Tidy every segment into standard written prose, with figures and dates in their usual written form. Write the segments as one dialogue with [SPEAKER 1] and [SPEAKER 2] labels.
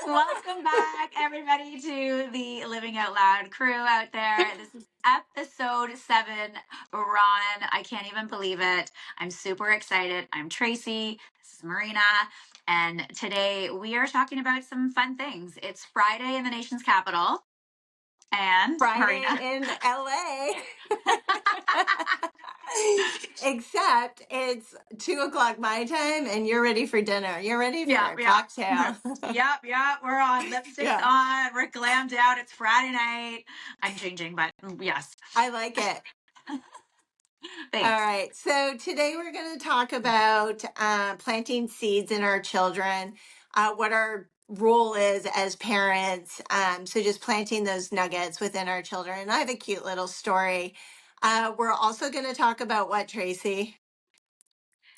[SPEAKER 1] Welcome back, everybody, to the Living Out Loud crew out there. This is episode 7. Ron, I can't even believe it. I'm super excited. I'm Tracy. This is Marina. And today we are talking about some fun things. It's Friday in the nation's capital. And
[SPEAKER 2] Friday
[SPEAKER 1] Marina.
[SPEAKER 2] in LA. Except it's 2:00 my time and you're ready for dinner. You're ready for a
[SPEAKER 1] Yeah.
[SPEAKER 2] cocktail.
[SPEAKER 1] Yep. We're on. Lipstick's
[SPEAKER 2] Yeah,
[SPEAKER 1] on. We're glammed out. It's Friday night. I'm changing, but yes.
[SPEAKER 2] I like it. All
[SPEAKER 1] Thanks.
[SPEAKER 2] right. So today we're going to talk about planting seeds in our children, what our role is as parents. So just planting those nuggets within our children. And I have a cute little story. We're also going to talk about what, Tracy?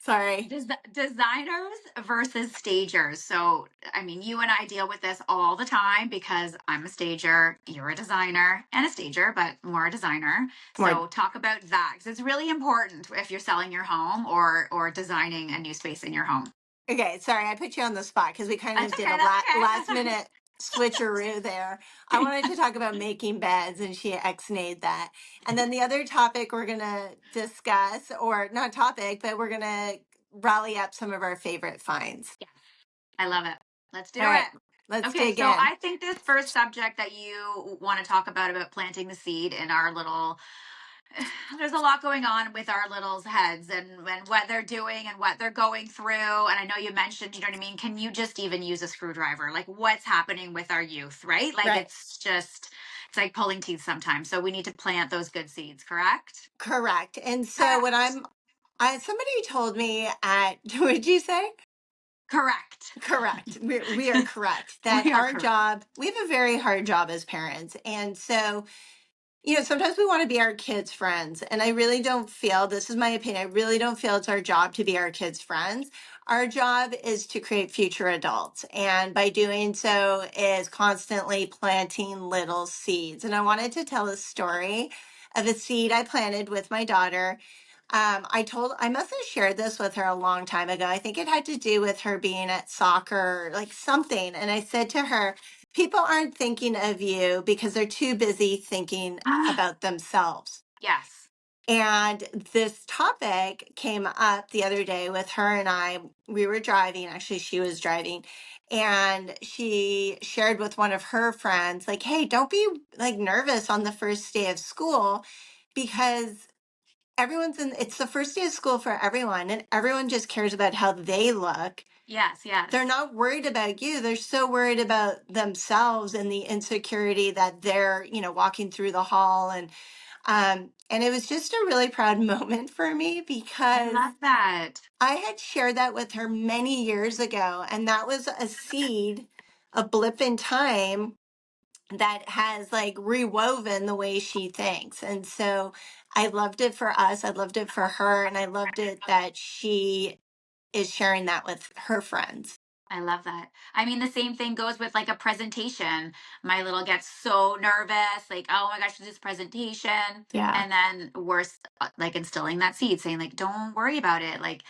[SPEAKER 2] Sorry.
[SPEAKER 1] Designers versus stagers. So, I mean, you and I deal with this all the time because I'm a stager, you're a designer and a stager, but more a designer.
[SPEAKER 2] More.
[SPEAKER 1] So, talk about that because it's really important if you're selling your home or designing a new space in your home.
[SPEAKER 2] Okay, sorry, I put you on the spot because we kind
[SPEAKER 1] That's
[SPEAKER 2] of did
[SPEAKER 1] okay.
[SPEAKER 2] a
[SPEAKER 1] That's okay.
[SPEAKER 2] last minute switcheroo there. I wanted to talk about making beds, and she ex-nayed that. And then the other topic we're gonna discuss, or not topic, but we're gonna rally up some of our favorite finds.
[SPEAKER 1] Yes, I love it. Let's do
[SPEAKER 2] All right,
[SPEAKER 1] it.
[SPEAKER 2] let's
[SPEAKER 1] Okay,
[SPEAKER 2] dig
[SPEAKER 1] so
[SPEAKER 2] in.
[SPEAKER 1] I think this first subject that you want to talk about planting the seed in our little there's a lot going on with our littles' heads and what they're doing and what they're going through. And I know you mentioned, you know what I mean? Can you just even use a screwdriver? Like what's happening with our youth, right? Like
[SPEAKER 2] Right,
[SPEAKER 1] it's like pulling teeth sometimes. So we need to plant those good seeds, correct?
[SPEAKER 2] correct. And so what
[SPEAKER 1] Correct.
[SPEAKER 2] somebody told me at, would you say?
[SPEAKER 1] Correct.
[SPEAKER 2] Correct. We are correct that
[SPEAKER 1] We are
[SPEAKER 2] our
[SPEAKER 1] correct.
[SPEAKER 2] job, we have a very hard job as parents. And so sometimes we want to be our kids' friends. And I really don't feel, this is my opinion, I really don't feel it's our job to be our kids' friends. Our job is to create future adults. And by doing so is constantly planting little seeds. And I wanted to tell a story of a seed I planted with my daughter. I must have shared this with her a long time ago. I think it had to do with her being at soccer, like something. And I said to her, people aren't thinking of you because they're too busy thinking about themselves.
[SPEAKER 1] Yes.
[SPEAKER 2] And this topic came up the other day with her and I. We were driving, actually, she was driving, and she shared with one of her friends, like, hey, don't be like nervous on the first day of school because it's the first day of school for everyone, and everyone just cares about how they look.
[SPEAKER 1] Yes.
[SPEAKER 2] They're not worried about you. They're so worried about themselves and the insecurity that they're, walking through the hall. And it was just a really proud moment for me
[SPEAKER 1] I
[SPEAKER 2] because
[SPEAKER 1] love that.
[SPEAKER 2] I had shared that with her many years ago. And that was a seed, a blip in time that has like rewoven the way she thinks. And so I loved it for us. I loved it for her. And I loved it that she is sharing that with her friends.
[SPEAKER 1] I love that. I mean, the same thing goes with like a presentation. My little gets so nervous, like, oh my gosh, this presentation.
[SPEAKER 2] Yeah.
[SPEAKER 1] And then like instilling that seed, saying, like, don't worry about it. Like,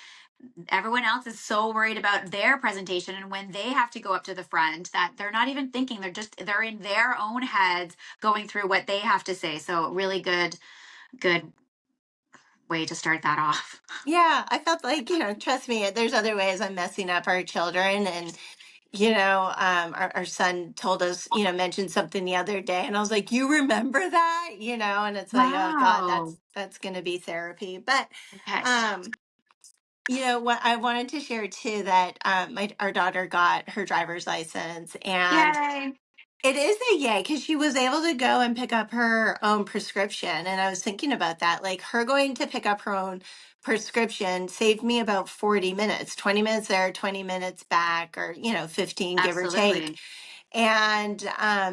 [SPEAKER 1] everyone else is so worried about their presentation. And when they have to go up to the front, that they're not even thinking, they're in their own heads going through what they have to say. So, really good way to start that off.
[SPEAKER 2] Yeah. I felt like, trust me, there's other ways I'm messing up our children. And our son told us, mentioned something the other day, and I was like, "You remember that?" And it's like, "Oh God,
[SPEAKER 1] Wow.
[SPEAKER 2] that's going to be therapy." But,
[SPEAKER 1] Okay.
[SPEAKER 2] um, what I wanted to share too that our daughter got her driver's license, and
[SPEAKER 1] Yay.
[SPEAKER 2] it is a yay because she was able to go and pick up her own prescription. And I was thinking about that. Like her going to pick up her own prescription saved me about 40 minutes, 20 minutes there, 20 minutes back, or, 15, give or take.
[SPEAKER 1] Absolutely.
[SPEAKER 2] And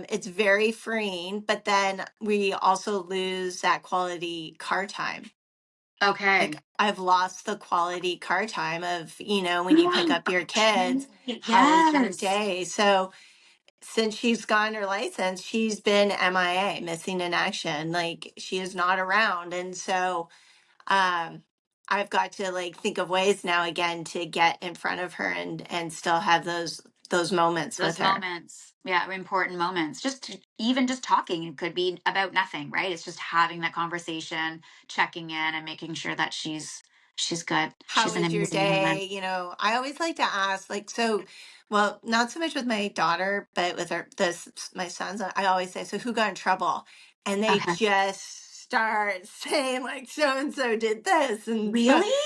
[SPEAKER 2] it's very freeing. But then we also lose that quality car time.
[SPEAKER 1] Okay.
[SPEAKER 2] Like I've lost the quality car time of, when you pick up your kids, how was your
[SPEAKER 1] Yes.
[SPEAKER 2] day? So, since she's gotten her license, she's been MIA, missing in action. Like she is not around. And so um I've got to like think of ways now again to get in front of her and still have those those moments with
[SPEAKER 1] Those
[SPEAKER 2] her.
[SPEAKER 1] moments, yeah, are important moments. Even just talking, it could be about nothing, right? It's just having that conversation, checking in, and making sure that she's good.
[SPEAKER 2] How
[SPEAKER 1] She's an
[SPEAKER 2] was your
[SPEAKER 1] amazing human.
[SPEAKER 2] day? I always like to ask, like, so, well, not so much with my daughter, but with my sons, I always say, so who got in trouble? And they
[SPEAKER 1] Okay.
[SPEAKER 2] just start saying, like, so and so did this. And so,
[SPEAKER 1] Really?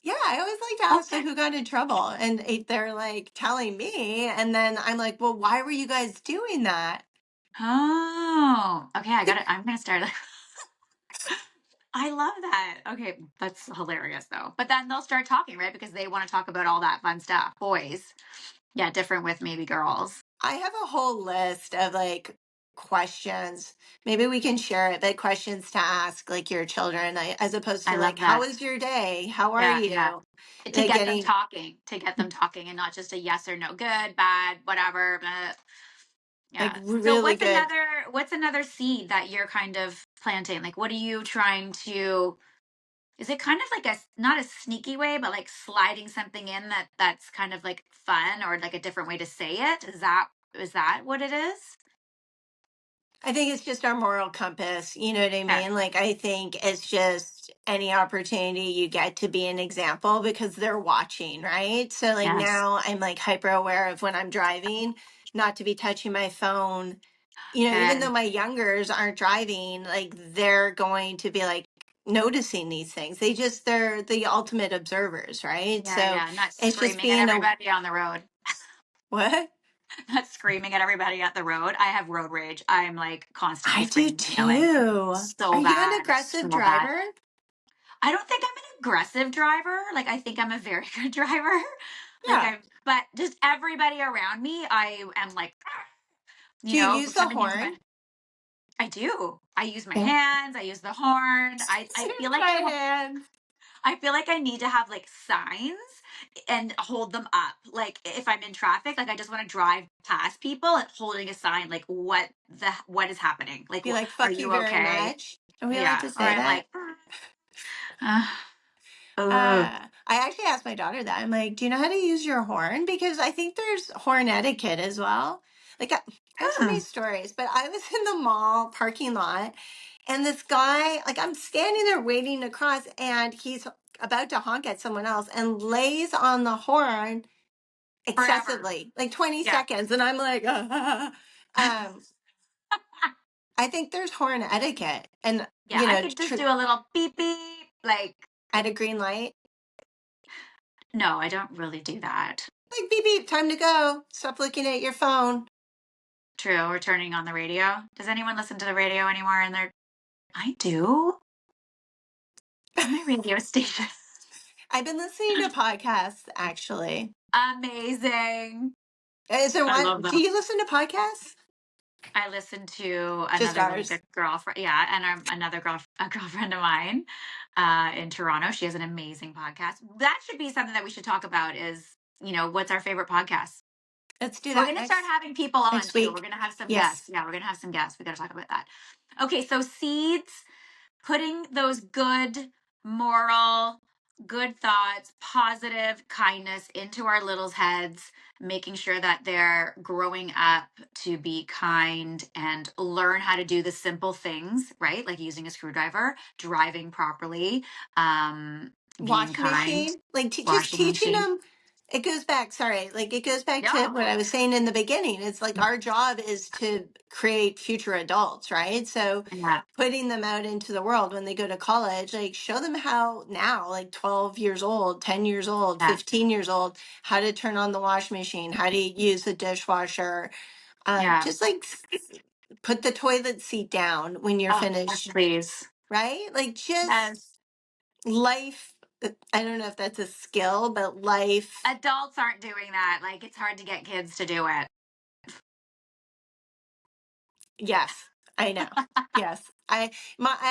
[SPEAKER 2] yeah, I always like to ask, so
[SPEAKER 1] Okay.
[SPEAKER 2] who got in trouble? And they're like telling me. And then I'm like, well, why were you guys doing that?
[SPEAKER 1] Oh, okay. I'm gonna start. I love that. Okay, that's hilarious though. But then they'll start talking, right? Because they want to talk about all that fun stuff. Boys, yeah, different with maybe girls.
[SPEAKER 2] I have a whole list of like questions. Maybe we can share it, but questions to ask like your children, as opposed
[SPEAKER 1] I
[SPEAKER 2] to like,
[SPEAKER 1] love
[SPEAKER 2] how
[SPEAKER 1] that.
[SPEAKER 2] was your day? How are
[SPEAKER 1] Yeah, yeah.
[SPEAKER 2] you?
[SPEAKER 1] To
[SPEAKER 2] Like
[SPEAKER 1] get them
[SPEAKER 2] getting
[SPEAKER 1] talking, and not just a yes or no, good, bad, whatever. Blah.
[SPEAKER 2] like
[SPEAKER 1] Yeah. So
[SPEAKER 2] really good.
[SPEAKER 1] what's another seed that you're kind of planting? Like what are you trying to is it kind of like not a sneaky way, but like sliding something in that's kind of like fun or like a different way to say it? Is that what it is?
[SPEAKER 2] I think it's just our moral compass. You know what I
[SPEAKER 1] Yeah.
[SPEAKER 2] mean? Like, I think it's just any opportunity you get to be an example because they're watching, right? So, like,
[SPEAKER 1] Yes.
[SPEAKER 2] now I'm like hyper aware of when I'm driving, not to be touching my phone. Even though
[SPEAKER 1] Good.
[SPEAKER 2] my youngers aren't driving, like, they're going to be like noticing these things. They're the ultimate observers, right?
[SPEAKER 1] Yeah,
[SPEAKER 2] So,
[SPEAKER 1] yeah. Not
[SPEAKER 2] it's just
[SPEAKER 1] screaming at
[SPEAKER 2] being a
[SPEAKER 1] everybody on the road.
[SPEAKER 2] what?
[SPEAKER 1] Not screaming at everybody at the road. I have road rage. I'm like constantly
[SPEAKER 2] I do
[SPEAKER 1] screaming and yelling.
[SPEAKER 2] too. Are
[SPEAKER 1] So
[SPEAKER 2] you an
[SPEAKER 1] bad.
[SPEAKER 2] aggressive
[SPEAKER 1] So bad.
[SPEAKER 2] driver?
[SPEAKER 1] I don't think I'm an aggressive driver. Like I think I'm a very good driver.
[SPEAKER 2] Yeah.
[SPEAKER 1] But just everybody around me, I am like,
[SPEAKER 2] Do you use the
[SPEAKER 1] coming into my
[SPEAKER 2] horn?
[SPEAKER 1] I do. I use my
[SPEAKER 2] Yeah.
[SPEAKER 1] hands, I use the horn. I
[SPEAKER 2] Use
[SPEAKER 1] feel like
[SPEAKER 2] my hands.
[SPEAKER 1] I feel like I need to have like signs and hold them up. Like if I'm in traffic, like I just want to drive past people and holding a sign like what is happening? Like
[SPEAKER 2] Be like,
[SPEAKER 1] are
[SPEAKER 2] fuck you
[SPEAKER 1] you
[SPEAKER 2] very
[SPEAKER 1] okay?
[SPEAKER 2] much. Are we allowed
[SPEAKER 1] Yeah.
[SPEAKER 2] to
[SPEAKER 1] Or
[SPEAKER 2] say
[SPEAKER 1] I'm
[SPEAKER 2] that?
[SPEAKER 1] like uh, ugh.
[SPEAKER 2] I actually asked my daughter that. I'm like, do you know how to use your horn? Because I think there's horn etiquette as well. Like, I have so many
[SPEAKER 1] Oh,
[SPEAKER 2] stories, but I was in the mall parking lot and this guy, like, I'm standing there waiting to cross and he's about to honk at someone else and lays on the horn
[SPEAKER 1] forever.
[SPEAKER 2] excessively, like 20
[SPEAKER 1] Yeah.
[SPEAKER 2] seconds. And I'm like, um, I think there's horn etiquette and,
[SPEAKER 1] Yeah, I could just do a little beep beep. Like,
[SPEAKER 2] at a green light.
[SPEAKER 1] no, I don't really do that.
[SPEAKER 2] Like beep beep, time to go. Stop looking at your phone.
[SPEAKER 1] True. Or turning on the radio. Does anyone listen to the radio anymore in their I do on my radio station.
[SPEAKER 2] I've been listening to podcasts actually.
[SPEAKER 1] Amazing.
[SPEAKER 2] Is there
[SPEAKER 1] I
[SPEAKER 2] one?
[SPEAKER 1] love
[SPEAKER 2] Do
[SPEAKER 1] them.
[SPEAKER 2] you listen to podcasts?
[SPEAKER 1] I listened to
[SPEAKER 2] Just
[SPEAKER 1] another really
[SPEAKER 2] ours.
[SPEAKER 1] good girlfriend. Yeah, and a girlfriend of mine in Toronto. She has an amazing podcast. That should be something that we should talk about. Is what's our favorite podcast?
[SPEAKER 2] Let's do
[SPEAKER 1] We're
[SPEAKER 2] that
[SPEAKER 1] gonna start having people on
[SPEAKER 2] next
[SPEAKER 1] too. We're
[SPEAKER 2] week.
[SPEAKER 1] gonna have some
[SPEAKER 2] Yes.
[SPEAKER 1] guests. Yeah, we're gonna have some guests. We got to talk about that. Okay, so seeds, putting those good moral, good thoughts, positive kindness into our littles' heads, making sure that they're growing up to be kind and learn how to do the simple things, right? Like using a screwdriver, driving properly, being
[SPEAKER 2] Washing
[SPEAKER 1] kind,
[SPEAKER 2] machine. Like just
[SPEAKER 1] washing
[SPEAKER 2] teaching
[SPEAKER 1] machine.
[SPEAKER 2] them. It goes back. Sorry. Like it goes back to
[SPEAKER 1] No,
[SPEAKER 2] what I was saying in the beginning. It's like our job is to create future adults, right? So
[SPEAKER 1] yeah,
[SPEAKER 2] putting them out into the world when they go to college, like show them how now, like 12 years old, 10 years old,
[SPEAKER 1] yeah,
[SPEAKER 2] 15 years old, how to turn on the wash machine, how to use the dishwasher.
[SPEAKER 1] yeah.
[SPEAKER 2] Just like put the toilet seat down when you're
[SPEAKER 1] Oh, yes,
[SPEAKER 2] finished,
[SPEAKER 1] please.
[SPEAKER 2] right? Like just
[SPEAKER 1] Yes.
[SPEAKER 2] life. I don't know if that's a skill, but life.
[SPEAKER 1] Adults aren't doing that. Like it's hard to get kids to do it.
[SPEAKER 2] Yes, I know. Yes, I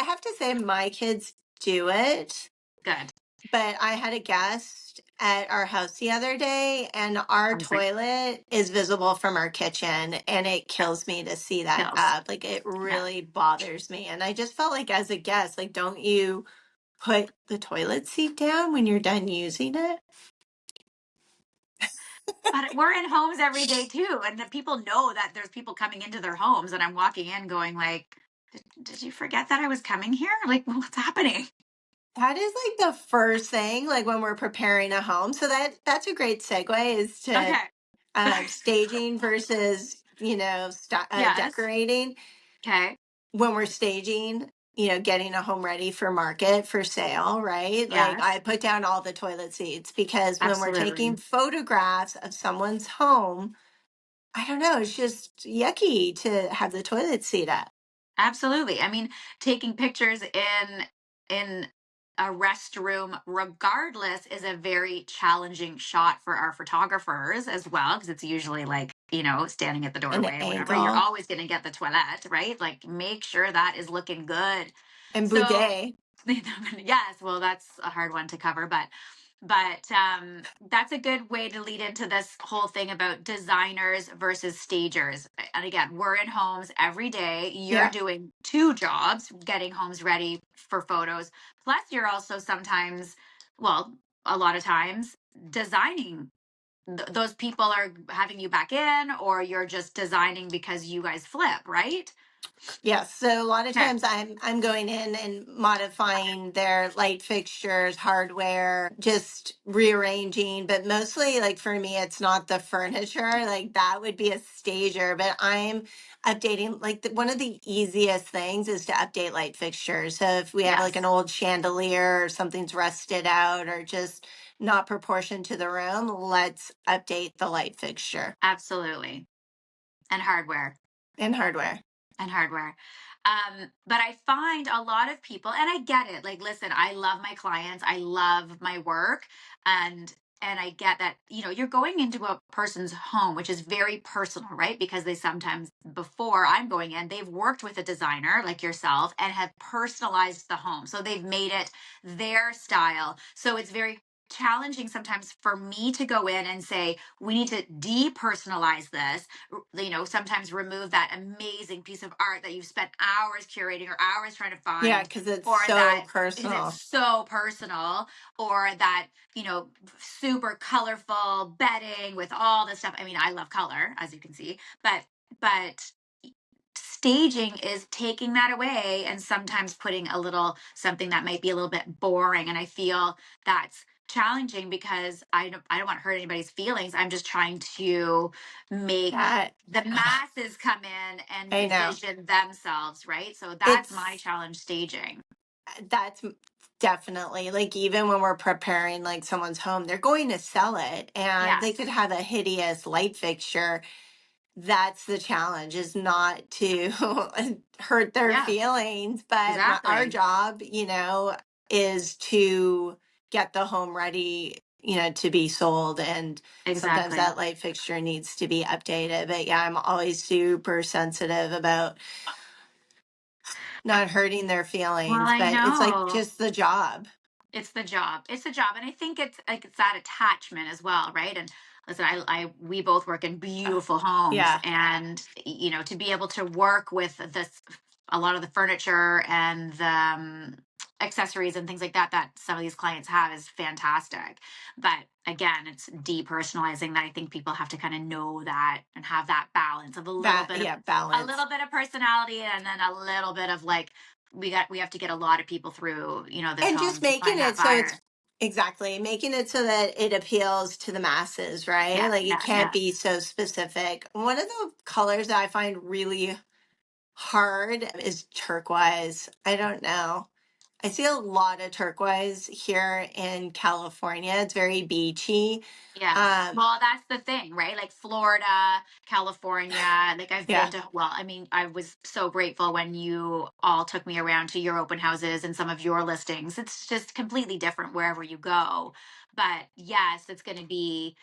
[SPEAKER 2] have to say my kids do it.
[SPEAKER 1] Good.
[SPEAKER 2] But I had a guest at our house the other day, and our
[SPEAKER 1] I'm like,
[SPEAKER 2] toilet is visible from our kitchen, and it kills me to see that
[SPEAKER 1] kills.
[SPEAKER 2] up. Like, it
[SPEAKER 1] Yeah.
[SPEAKER 2] really bothers me. And I just felt like, as a guest, like, don't you put the toilet seat down when you're done using it?
[SPEAKER 1] But we're in homes every day too, and the people know that there's people coming into their homes, and I'm walking in going like, did you forget that I was coming here? Like, what's happening?"
[SPEAKER 2] That is like the first thing, like when we're preparing a home. So that's a great segue is to
[SPEAKER 1] Okay.
[SPEAKER 2] staging versus
[SPEAKER 1] Yes.
[SPEAKER 2] decorating.
[SPEAKER 1] Okay.
[SPEAKER 2] When we're staging, getting a home ready for market for sale, right? Like I
[SPEAKER 1] Yes.
[SPEAKER 2] put down all the toilet seats because when we're taking
[SPEAKER 1] Absolutely.
[SPEAKER 2] photographs of someone's home, I don't know, it's just yucky to have the toilet seat up.
[SPEAKER 1] Absolutely. I mean, taking pictures in a restroom regardless is a very challenging shot for our photographers as well, because it's usually like, standing at the
[SPEAKER 2] An
[SPEAKER 1] doorway or whatever. You're
[SPEAKER 2] angle
[SPEAKER 1] always going to get the toilet, right? Like make sure that is looking good.
[SPEAKER 2] and
[SPEAKER 1] So
[SPEAKER 2] boudet.
[SPEAKER 1] yes, well, that's a hard one to cover, but that's a good way to lead into this whole thing about designers versus stagers. And again, we're in homes every day. You're
[SPEAKER 2] Yeah.
[SPEAKER 1] doing two jobs, getting homes ready for photos. Plus, you're also sometimes, well, a lot of times, designing. Those people are having you back in, or you're just designing because you guys flip, right?
[SPEAKER 2] Yes, so a lot of
[SPEAKER 1] Okay.
[SPEAKER 2] times I'm going in and modifying their light fixtures, hardware, just rearranging, but mostly like for me it's not the furniture, like that would be a stager, but I'm updating like one of the easiest things is to update light fixtures. So if we have like an
[SPEAKER 1] Yes,
[SPEAKER 2] old chandelier or something's rusted out or just not proportioned to the room, let's update the light fixture
[SPEAKER 1] absolutely. And hardware.
[SPEAKER 2] and hardware.
[SPEAKER 1] And hardware. But I find a lot of people, and I get it. Like, listen, I love my clients, I love my work, and I get that, you're going into a person's home, which is very personal, right? Because they sometimes, before I'm going in, they've worked with a designer like yourself and have personalized the home. So they've made it their style. So it's very challenging sometimes for me to go in and say, we need to depersonalize this, sometimes remove that amazing piece of art that you've spent hours curating or hours trying to
[SPEAKER 2] Yeah,
[SPEAKER 1] find,
[SPEAKER 2] because it's
[SPEAKER 1] or
[SPEAKER 2] so
[SPEAKER 1] that because it's
[SPEAKER 2] personal.
[SPEAKER 1] so personal, or that, super colorful bedding with all this stuff. I mean, I love color, as you can see, but staging is taking that away and sometimes putting a little something that might be a little bit boring, and I feel that's challenging because I don't want to hurt anybody's feelings. I'm just trying to make
[SPEAKER 2] That
[SPEAKER 1] the masses come in and
[SPEAKER 2] I know.
[SPEAKER 1] envision themselves, right? So that's my
[SPEAKER 2] It's
[SPEAKER 1] challenge staging.
[SPEAKER 2] that's definitely like even when we're preparing like someone's home, they're going to sell it and they
[SPEAKER 1] Yes.
[SPEAKER 2] could have a hideous light fixture. That's the challenge is not to hurt their
[SPEAKER 1] Yeah,
[SPEAKER 2] feelings, but our
[SPEAKER 1] exactly.
[SPEAKER 2] job, is to get the home ready, to be sold and sometimes
[SPEAKER 1] Exactly.
[SPEAKER 2] that light fixture needs to be updated. But yeah, I'm always super sensitive about not hurting their
[SPEAKER 1] Well,
[SPEAKER 2] feelings,
[SPEAKER 1] I
[SPEAKER 2] but it's like
[SPEAKER 1] know.
[SPEAKER 2] just the job.
[SPEAKER 1] It's the job. It's the job. And I think it's like it's that attachment as well, right? And listen, we both work in
[SPEAKER 2] Uh,
[SPEAKER 1] beautiful homes,
[SPEAKER 2] yeah,
[SPEAKER 1] and to be able to work with this, a lot of the furniture and the accessories and things like that that some of these clients have is fantastic. But again, it's depersonalizing that I think people have to kind of know that and have that balance of
[SPEAKER 2] yeah,
[SPEAKER 1] a
[SPEAKER 2] balance.
[SPEAKER 1] little bit of personality and then a little bit of like we have to get a lot of people through, this
[SPEAKER 2] And
[SPEAKER 1] home
[SPEAKER 2] just
[SPEAKER 1] to
[SPEAKER 2] making
[SPEAKER 1] find that
[SPEAKER 2] it so
[SPEAKER 1] buyer.
[SPEAKER 2] it's exactly making it so that it appeals to the masses, right?
[SPEAKER 1] Yeah,
[SPEAKER 2] Like it
[SPEAKER 1] yeah,
[SPEAKER 2] can't
[SPEAKER 1] yeah,
[SPEAKER 2] be so specific. One of the colors that I find really hard is turquoise. I don't know. I see a lot of turquoise here in California. It's very beachy.
[SPEAKER 1] yes.
[SPEAKER 2] Um,
[SPEAKER 1] Well, that's the thing, right? Like Florida, California. Like I've been
[SPEAKER 2] yeah,
[SPEAKER 1] to, well, I mean, I was so grateful when you all took me around to your open houses and some of your listings. It's just completely different wherever you go. But yes, it's going to be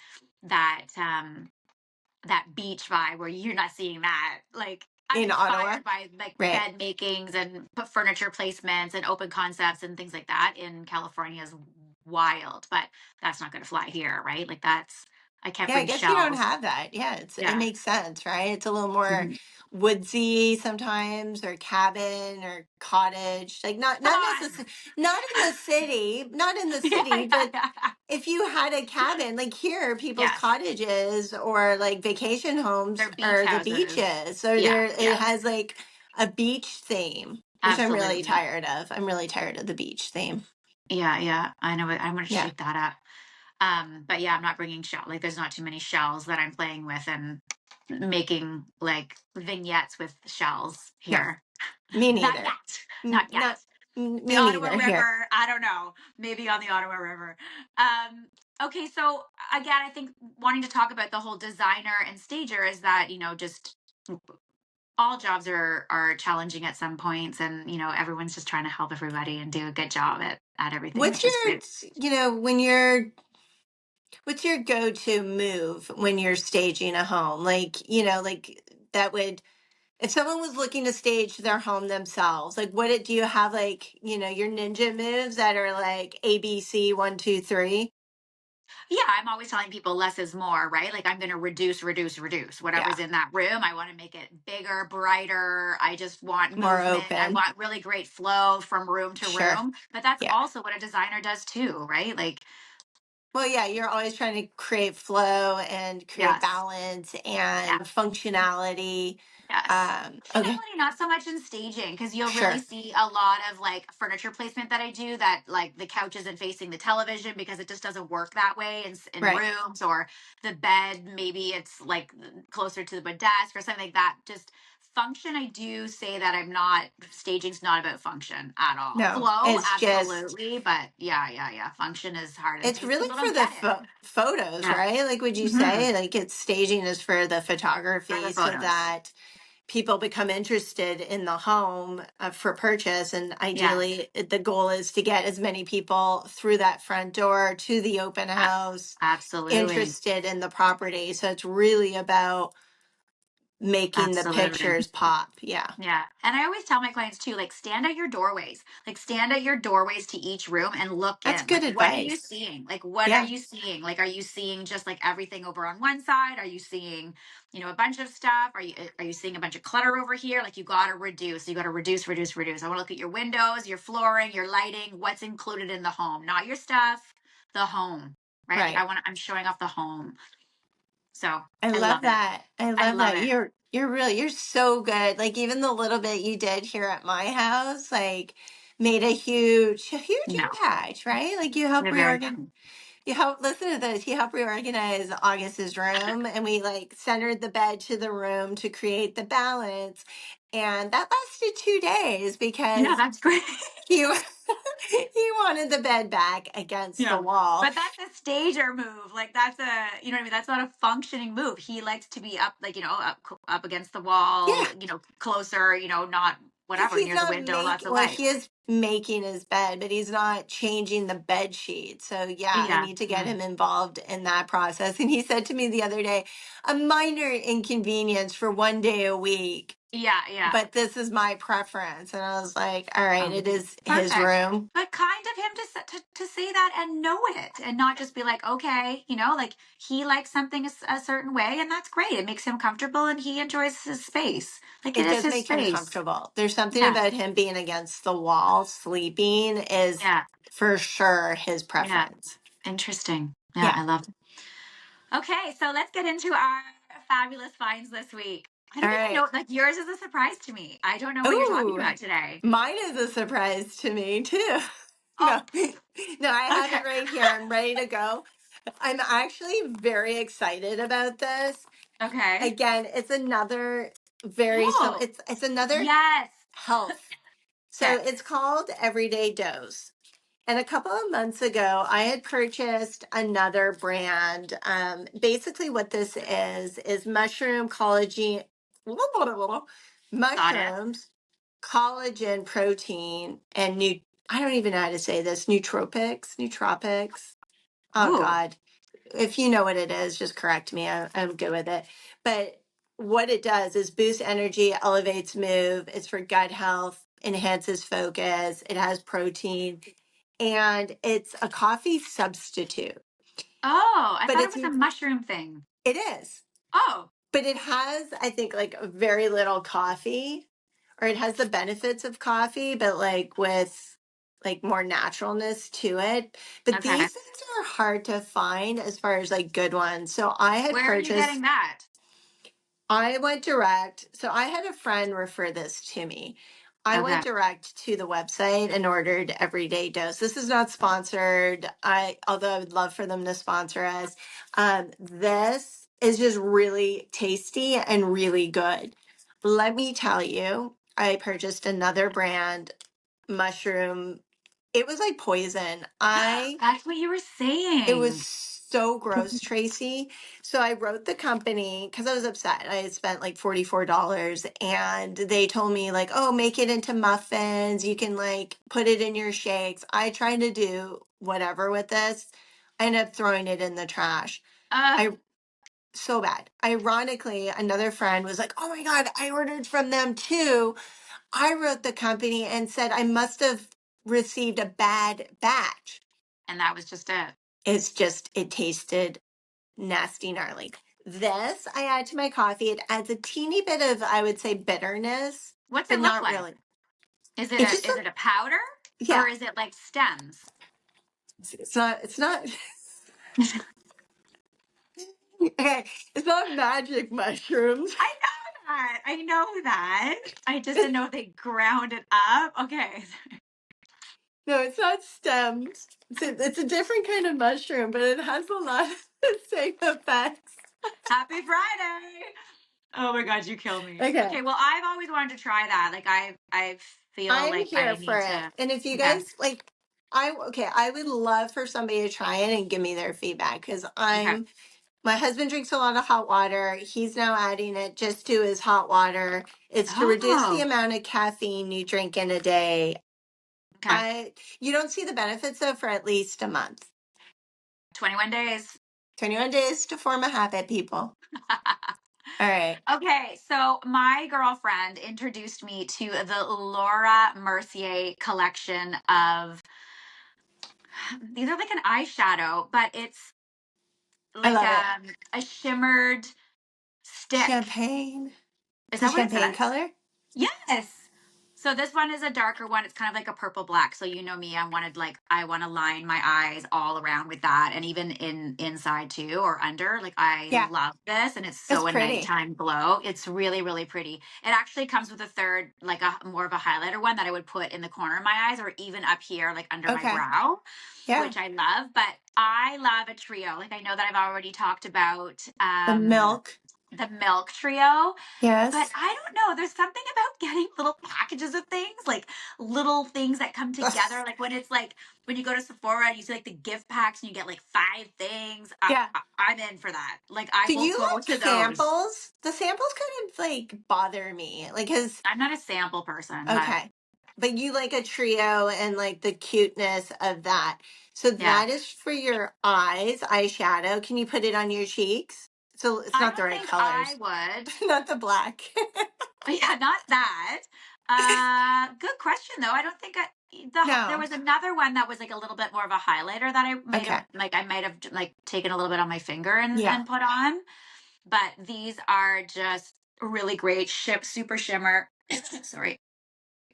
[SPEAKER 1] that that beach vibe where you're not seeing that. Like I'm
[SPEAKER 2] in Ottawa,
[SPEAKER 1] inspired by like
[SPEAKER 2] right?
[SPEAKER 1] bed makings and furniture placements and open concepts and things like that in California is wild, but that's not going to fly here, right? Like that's I can't
[SPEAKER 2] Yeah, I
[SPEAKER 1] bring
[SPEAKER 2] guess you don't
[SPEAKER 1] shelves.
[SPEAKER 2] have that. Yeah, it
[SPEAKER 1] Yeah.
[SPEAKER 2] makes sense, right? It's a little more
[SPEAKER 1] Mhm.
[SPEAKER 2] woodsy sometimes, or cabin or cottage. Like
[SPEAKER 1] Come
[SPEAKER 2] not
[SPEAKER 1] on.
[SPEAKER 2] necessarily not in the city, not in the
[SPEAKER 1] Yeah,
[SPEAKER 2] city,
[SPEAKER 1] yeah,
[SPEAKER 2] but
[SPEAKER 1] yeah.
[SPEAKER 2] if you had a cabin, like here, people's
[SPEAKER 1] Yes.
[SPEAKER 2] cottages or like vacation homes
[SPEAKER 1] They're beach
[SPEAKER 2] are the
[SPEAKER 1] houses.
[SPEAKER 2] beaches. So
[SPEAKER 1] Yeah,
[SPEAKER 2] there it
[SPEAKER 1] yeah.
[SPEAKER 2] has like a beach theme, which I'm really
[SPEAKER 1] Absolutely.
[SPEAKER 2] tired of. I'm really tired of the beach theme.
[SPEAKER 1] Yeah, yeah. I know it. I'm gonna
[SPEAKER 2] Yeah.
[SPEAKER 1] shake that up. But yeah, I'm not bringing shell. Like, there's not too many shells that I'm playing with and making like vignettes with shells
[SPEAKER 2] No,
[SPEAKER 1] here.
[SPEAKER 2] me
[SPEAKER 1] Not
[SPEAKER 2] neither.
[SPEAKER 1] yet. Not yet.
[SPEAKER 2] Not
[SPEAKER 1] The
[SPEAKER 2] me
[SPEAKER 1] Ottawa
[SPEAKER 2] neither here.
[SPEAKER 1] River, I don't know. Maybe on the Ottawa River. Okay, so again, I think wanting to talk about the whole designer and stager is that, just all jobs are challenging at some points, and everyone's just trying to help everybody and do a good job at everything,
[SPEAKER 2] What's
[SPEAKER 1] which is great.
[SPEAKER 2] when what's your go-to move when you're staging a home? Like, like that would, if someone was looking to stage their home themselves, like do you have like, your ninja moves that are like ABC 1, 2, 3?
[SPEAKER 1] Yeah, I'm always telling people less is more, right? Like, I'm going to reduce, reduce, reduce
[SPEAKER 2] Yeah.
[SPEAKER 1] whatever's in that room. I want to make it bigger, brighter. I just want
[SPEAKER 2] More
[SPEAKER 1] movement. I
[SPEAKER 2] open.
[SPEAKER 1] want really great flow from room to
[SPEAKER 2] Sure.
[SPEAKER 1] room. But that's
[SPEAKER 2] Yeah.
[SPEAKER 1] also what a designer does too, right? Like,
[SPEAKER 2] Well, yeah, you're always trying to create flow and create
[SPEAKER 1] yes,
[SPEAKER 2] balance
[SPEAKER 1] yeah,
[SPEAKER 2] and functionality.
[SPEAKER 1] yes.
[SPEAKER 2] Okay.
[SPEAKER 1] Functionality, not so much in staging, because you'll really
[SPEAKER 2] Sure.
[SPEAKER 1] see a lot of like furniture placement that I do that like the couch isn't facing the television because it just doesn't work that way in
[SPEAKER 2] Right.
[SPEAKER 1] rooms, or the bed, maybe it's like closer to the desk or something like that. Just function, I do say that I'm not, staging's not about function at all.
[SPEAKER 2] No,
[SPEAKER 1] Flow,
[SPEAKER 2] it's just
[SPEAKER 1] absolutely, but yeah, yeah, yeah. Function is hard and
[SPEAKER 2] it's really
[SPEAKER 1] people
[SPEAKER 2] for
[SPEAKER 1] don't
[SPEAKER 2] the
[SPEAKER 1] get it.
[SPEAKER 2] photos,
[SPEAKER 1] Yeah.
[SPEAKER 2] right? Like, would you
[SPEAKER 1] Hmm.
[SPEAKER 2] say like it's staging is for the
[SPEAKER 1] For the
[SPEAKER 2] photography so
[SPEAKER 1] photos.
[SPEAKER 2] that people become interested in the home for purchase, and
[SPEAKER 1] Yes,
[SPEAKER 2] ideally the goal is to get as many people through that front door to the open
[SPEAKER 1] a-
[SPEAKER 2] house
[SPEAKER 1] absolutely.
[SPEAKER 2] interested in the property. So it's really about making the
[SPEAKER 1] Absolutely.
[SPEAKER 2] pictures pop. Yeah.
[SPEAKER 1] Yeah. And I always tell my clients too, like, stand at your doorways, like stand at your doorways to each room and look
[SPEAKER 2] That's
[SPEAKER 1] in.
[SPEAKER 2] good
[SPEAKER 1] Like, what are you
[SPEAKER 2] advice.
[SPEAKER 1] seeing? Like, what are
[SPEAKER 2] Yeah.
[SPEAKER 1] you seeing? Like, are you seeing just like everything over on one side? Are you seeing, a bunch of stuff? Are you seeing a bunch of clutter over here? Like, you got to reduce. You got to reduce, reduce, reduce. I want to look at your windows, your flooring, your lighting, what's included in the home, not your stuff, the home, right? Like,
[SPEAKER 2] Right.
[SPEAKER 1] I'm showing off the home. So
[SPEAKER 2] I
[SPEAKER 1] I
[SPEAKER 2] love
[SPEAKER 1] love it.
[SPEAKER 2] that. I
[SPEAKER 1] I
[SPEAKER 2] love
[SPEAKER 1] love
[SPEAKER 2] that.
[SPEAKER 1] it.
[SPEAKER 2] You're so good. Like even the little bit you did here at my house, like made a huge
[SPEAKER 1] No,
[SPEAKER 2] impact, right? Like
[SPEAKER 1] you're very kind.
[SPEAKER 2] you help listen to this. You helped reorganize August's room, and we like centered the bed to the room to create the balance. And that lasted 2 days
[SPEAKER 1] Yeah,
[SPEAKER 2] because
[SPEAKER 1] that's great.
[SPEAKER 2] he he wanted the bed back against the
[SPEAKER 1] Yeah.
[SPEAKER 2] wall.
[SPEAKER 1] But that's a stager move. Like, that's a, what I mean? That's not a functioning move. He likes to be up, like, up against the
[SPEAKER 2] Yeah,
[SPEAKER 1] wall, closer, not
[SPEAKER 2] because
[SPEAKER 1] whatever,
[SPEAKER 2] he's
[SPEAKER 1] near the
[SPEAKER 2] not
[SPEAKER 1] window, lots
[SPEAKER 2] making,
[SPEAKER 1] of
[SPEAKER 2] well,
[SPEAKER 1] light.
[SPEAKER 2] he is making his bed, but he's not changing the bed sheet. So, yeah, I
[SPEAKER 1] Yeah.
[SPEAKER 2] need to get
[SPEAKER 1] Yeah.
[SPEAKER 2] him involved in that process. And he said to me the other day, a minor inconvenience for 1 day a week,
[SPEAKER 1] Yeah. Yeah.
[SPEAKER 2] but this is my preference. And I was like, all right,
[SPEAKER 1] Oh,
[SPEAKER 2] it is his
[SPEAKER 1] perfect.
[SPEAKER 2] room.
[SPEAKER 1] But kind of him to say that and know it, and not just be like, okay, like he likes something a certain way, and that's great. It makes him comfortable, and he enjoys his space. Like, it
[SPEAKER 2] It
[SPEAKER 1] is
[SPEAKER 2] does
[SPEAKER 1] his
[SPEAKER 2] make him
[SPEAKER 1] space.
[SPEAKER 2] comfortable. There's something
[SPEAKER 1] Yeah.
[SPEAKER 2] about him being against the wall, sleeping is
[SPEAKER 1] Yeah.
[SPEAKER 2] for sure his
[SPEAKER 1] Yeah.
[SPEAKER 2] preference.
[SPEAKER 1] Interesting. Yeah,
[SPEAKER 2] Yeah.
[SPEAKER 1] I love it. Okay, so let's get into our fabulous finds this week. I
[SPEAKER 2] All
[SPEAKER 1] don't even
[SPEAKER 2] right.
[SPEAKER 1] know, like, yours is a surprise to me. I don't know what you're talking
[SPEAKER 2] Ooh,
[SPEAKER 1] about today.
[SPEAKER 2] mine is a surprise to me too.
[SPEAKER 1] Oh,
[SPEAKER 2] No, no, I have
[SPEAKER 1] okay.
[SPEAKER 2] it right here. I'm ready to go. I'm actually very excited about this.
[SPEAKER 1] Okay.
[SPEAKER 2] Again, it's another very sim.
[SPEAKER 1] Oh,
[SPEAKER 2] It's another
[SPEAKER 1] yes.
[SPEAKER 2] health. So
[SPEAKER 1] Okay.
[SPEAKER 2] it's called Everyday Dose. And a couple of months ago, I had purchased another brand. Basically, what this is mushroom collagen,
[SPEAKER 1] Got it.
[SPEAKER 2] mushrooms, collagen, protein, and new. I don't even know how to say this. Nootropics. Oh
[SPEAKER 1] Ooh.
[SPEAKER 2] God, if you know what it is, just correct me. I'm good with it. But what it does is boost energy, elevates mood. It's for gut health, enhances focus. It has protein, and it's a coffee substitute.
[SPEAKER 1] Oh, I
[SPEAKER 2] But
[SPEAKER 1] thought it was a mushroom thing.
[SPEAKER 2] it is.
[SPEAKER 1] Oh.
[SPEAKER 2] but it has, I think, like very little coffee, or it has the benefits of coffee, but like with like more naturalness to it. But
[SPEAKER 1] Okay.
[SPEAKER 2] these things are hard to find as far as like good ones. So I had
[SPEAKER 1] Where are you getting
[SPEAKER 2] purchased,
[SPEAKER 1] that?
[SPEAKER 2] I went direct. So I had a friend refer this to me. I
[SPEAKER 1] Okay.
[SPEAKER 2] went direct to the website and ordered Everyday Dose. This is not sponsored. Although I would love for them to sponsor us. This is just really tasty and really good. Let me tell you, I purchased another brand mushroom. It was like poison.
[SPEAKER 1] That's what you were
[SPEAKER 2] It was
[SPEAKER 1] saying.
[SPEAKER 2] so gross, Tracy. So I wrote the company because I was upset. I had spent like $44 and they told me, like, oh, make it into muffins. You can like put it in your shakes. I tried to do whatever with this. I ended up throwing it in the trash.
[SPEAKER 1] Uh,
[SPEAKER 2] I so bad. Ironically, another friend was like, oh my God, I ordered from them too. I wrote the company and said I must have received a bad batch.
[SPEAKER 1] and that was just it.
[SPEAKER 2] It's just, it tasted nasty, gnarly. This I add to my coffee. It adds a teeny bit of, I would say, bitterness,
[SPEAKER 1] What's it
[SPEAKER 2] but
[SPEAKER 1] look
[SPEAKER 2] not
[SPEAKER 1] like?
[SPEAKER 2] really.
[SPEAKER 1] Is it
[SPEAKER 2] It's just
[SPEAKER 1] is
[SPEAKER 2] a,
[SPEAKER 1] it a powder
[SPEAKER 2] yeah.
[SPEAKER 1] or is it like stems?
[SPEAKER 2] It's not okay. It's not magic mushrooms.
[SPEAKER 1] I know that. I know that. I just didn't know if they ground it up. Okay.
[SPEAKER 2] No, it's not stems. It's a different kind of mushroom, but it has a lot of the same effects.
[SPEAKER 1] Happy Friday. Oh my god, you kill me.
[SPEAKER 2] Okay.
[SPEAKER 1] Okay, well, I've always wanted to try that. Like I feel
[SPEAKER 2] I'm
[SPEAKER 1] like I
[SPEAKER 2] here for
[SPEAKER 1] need
[SPEAKER 2] it.
[SPEAKER 1] to.
[SPEAKER 2] And if you
[SPEAKER 1] Okay.
[SPEAKER 2] guys like, I would love for somebody to try it and give me their feedback because
[SPEAKER 1] Okay.
[SPEAKER 2] my husband drinks a lot of hot water. He's now adding it just to his hot water. It's to reduce the
[SPEAKER 1] Oh.
[SPEAKER 2] amount of caffeine you drink in a day.
[SPEAKER 1] Okay.
[SPEAKER 2] You don't see the benefits of for at least a month.
[SPEAKER 1] 21 days.
[SPEAKER 2] 21 days to form a habit, people. All right.
[SPEAKER 1] Okay, so my girlfriend introduced me to the Laura Mercier collection of these are like an eyeshadow, but it's
[SPEAKER 2] I
[SPEAKER 1] like
[SPEAKER 2] love it.
[SPEAKER 1] a shimmered stick.
[SPEAKER 2] Champagne.
[SPEAKER 1] Is
[SPEAKER 2] The
[SPEAKER 1] that what it
[SPEAKER 2] champagne
[SPEAKER 1] says?
[SPEAKER 2] color?
[SPEAKER 1] Yes. So this one is a darker one. It's kind of like a purple black. So you know me, I want to line my eyes all around with that, and even inside too or under. Like I
[SPEAKER 2] Yeah.
[SPEAKER 1] love this, and it's
[SPEAKER 2] It's
[SPEAKER 1] so a
[SPEAKER 2] pretty.
[SPEAKER 1] nighttime glow. It's really really pretty. It actually comes with a third, like a more of a highlighter one that I would put in the corner of my eyes or even up here, like under my
[SPEAKER 2] Okay.
[SPEAKER 1] brow,
[SPEAKER 2] Yeah.
[SPEAKER 1] which I love. But I love a trio. Like I know that I've already talked about
[SPEAKER 2] The milk.
[SPEAKER 1] the Milk Trio, but
[SPEAKER 2] Yes.
[SPEAKER 1] I don't know. There's something about getting little packages of things, like little things that come together. Like when it's like when you go to Sephora and you see like the gift packs and you get like 5 things.
[SPEAKER 2] Yeah.
[SPEAKER 1] I'm in for that. Like I
[SPEAKER 2] Do
[SPEAKER 1] will
[SPEAKER 2] you
[SPEAKER 1] go
[SPEAKER 2] like
[SPEAKER 1] to those.
[SPEAKER 2] samples? The samples kind of like bother me. Like, cause
[SPEAKER 1] I'm not a sample person, but
[SPEAKER 2] okay, but you like a trio and like the cuteness of that. So
[SPEAKER 1] yeah,
[SPEAKER 2] that is for your eyes, eyeshadow. Can you put it on your cheeks? So it's
[SPEAKER 1] I
[SPEAKER 2] not the
[SPEAKER 1] don't
[SPEAKER 2] right
[SPEAKER 1] think I
[SPEAKER 2] colors,
[SPEAKER 1] would.
[SPEAKER 2] not the black.
[SPEAKER 1] Yeah, not that. Good question though. I don't think there
[SPEAKER 2] No.
[SPEAKER 1] was another one that was like a little bit more of a highlighter that
[SPEAKER 2] Okay.
[SPEAKER 1] I might have like taken a little bit on my finger
[SPEAKER 2] Yeah.
[SPEAKER 1] and put on. But these are just really great super shimmer. Sorry.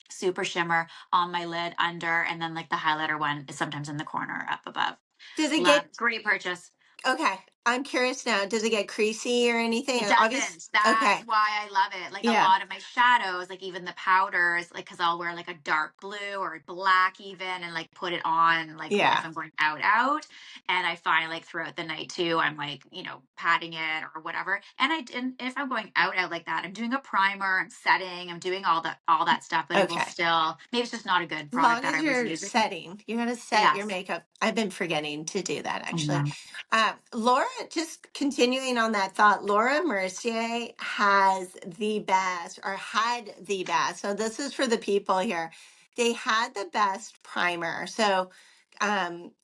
[SPEAKER 1] Super shimmer on my lid under and then like the highlighter one is sometimes in the corner up above.
[SPEAKER 2] Does it
[SPEAKER 1] Love
[SPEAKER 2] get
[SPEAKER 1] great purchase.
[SPEAKER 2] okay? I'm curious now. Does it get creasy or anything?
[SPEAKER 1] It
[SPEAKER 2] Obvious.
[SPEAKER 1] doesn't. That's
[SPEAKER 2] Okay.
[SPEAKER 1] why I love it. Like a
[SPEAKER 2] Yeah.
[SPEAKER 1] lot of my shadows, like even the powders, like because I'll wear like a dark blue or black even, and like put it on like if
[SPEAKER 2] Yeah.
[SPEAKER 1] I'm going out, and I find like throughout the night too, I'm like patting it or whatever. And if I'm going out like that, I'm doing a primer, I'm setting, I'm doing all that stuff, but it will
[SPEAKER 2] Okay.
[SPEAKER 1] still maybe it's just not a good product
[SPEAKER 2] Long
[SPEAKER 1] that
[SPEAKER 2] as
[SPEAKER 1] I was
[SPEAKER 2] you're
[SPEAKER 1] using.
[SPEAKER 2] setting, you're gonna set your
[SPEAKER 1] Yes.
[SPEAKER 2] makeup. I've been forgetting to do that
[SPEAKER 1] I
[SPEAKER 2] actually.
[SPEAKER 1] know.
[SPEAKER 2] Laura, just continuing on that thought, Laura Mercier has the best or had the best. So this is for the people here. They had the best primer. So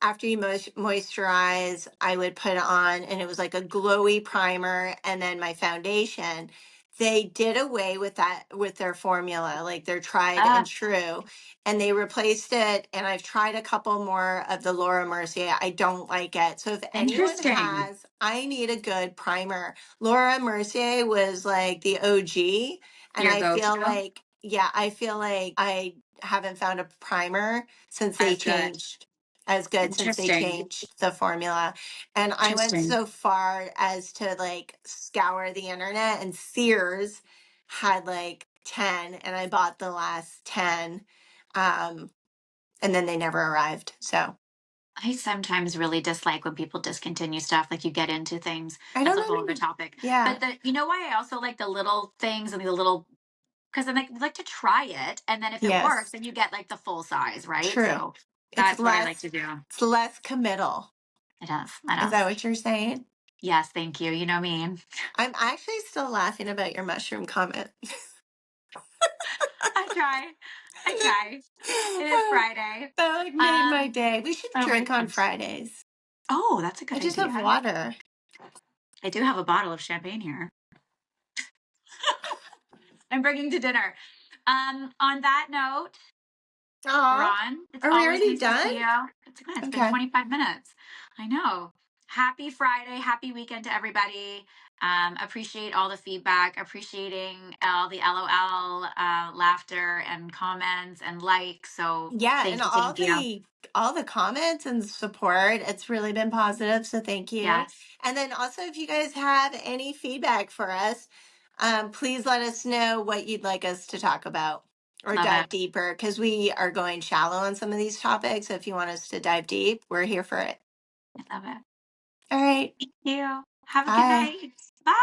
[SPEAKER 2] after you moisturize, I would put on, and it was like a glowy primer, and then my foundation. they did away with that, with their formula, like their tried and
[SPEAKER 1] Ah,
[SPEAKER 2] true, and they replaced it. And I've tried a couple more of the Laura Mercier. I don't like it. So if anyone
[SPEAKER 1] interesting.
[SPEAKER 2] has, I need a good primer. Laura Mercier was like the OG, and
[SPEAKER 1] Your
[SPEAKER 2] I feel
[SPEAKER 1] go-to
[SPEAKER 2] like, yeah, I feel like I haven't found a primer since they
[SPEAKER 1] as good.
[SPEAKER 2] changed, as good since they
[SPEAKER 1] Interesting.
[SPEAKER 2] changed the formula. And I went
[SPEAKER 1] Interesting.
[SPEAKER 2] so far as to like scour the internet, and Sears had like 10, and I bought the last 10. Um, and then they never arrived. So
[SPEAKER 1] I sometimes really dislike when people discontinue stuff, like you get into things.
[SPEAKER 2] I
[SPEAKER 1] That's
[SPEAKER 2] don't
[SPEAKER 1] a whole other
[SPEAKER 2] know.
[SPEAKER 1] topic.
[SPEAKER 2] Yeah.
[SPEAKER 1] But you know why I also like the little things and the little, because I like to try it, and then if it works,
[SPEAKER 2] Yes.
[SPEAKER 1] then you get like the full size, right?
[SPEAKER 2] True.
[SPEAKER 1] So that's what I like to do.
[SPEAKER 2] It's less committal.
[SPEAKER 1] It does. It
[SPEAKER 2] Is
[SPEAKER 1] does.
[SPEAKER 2] that what you're saying?
[SPEAKER 1] Yes, thank you. You know me.
[SPEAKER 2] I'm actually still laughing about your mushroom comment.
[SPEAKER 1] I try. I try. It is Friday.
[SPEAKER 2] That like made my
[SPEAKER 1] Um.
[SPEAKER 2] day. We should
[SPEAKER 1] Oh my
[SPEAKER 2] drink on
[SPEAKER 1] gosh.
[SPEAKER 2] Fridays.
[SPEAKER 1] Oh, that's a
[SPEAKER 2] I
[SPEAKER 1] good
[SPEAKER 2] just
[SPEAKER 1] idea.
[SPEAKER 2] have water.
[SPEAKER 1] I do have a bottle of champagne here. I'm bringing to dinner. On that note,
[SPEAKER 2] Aw.
[SPEAKER 1] Ron, it's
[SPEAKER 2] Are we
[SPEAKER 1] always
[SPEAKER 2] already
[SPEAKER 1] nice to
[SPEAKER 2] done?
[SPEAKER 1] see you. It's been
[SPEAKER 2] Okay.
[SPEAKER 1] 25 minutes. I know. Happy Friday, happy weekend to everybody. Appreciate all the feedback, appreciating all the LOL, laughter and comments and likes. So
[SPEAKER 2] Yeah, and
[SPEAKER 1] thank you.
[SPEAKER 2] all the comments and support, it's really been positive, so thank you.
[SPEAKER 1] Yes,
[SPEAKER 2] And then also, if you guys have any feedback for us, please let us know what you'd like us to talk about or
[SPEAKER 1] love
[SPEAKER 2] dive
[SPEAKER 1] it.
[SPEAKER 2] deeper, because we are going shallow on some of these topics. So if you want us to dive deep, we're here for it.
[SPEAKER 1] I love it.
[SPEAKER 2] All right.
[SPEAKER 1] Thank you. Have a good
[SPEAKER 2] Bye.
[SPEAKER 1] night. Bye.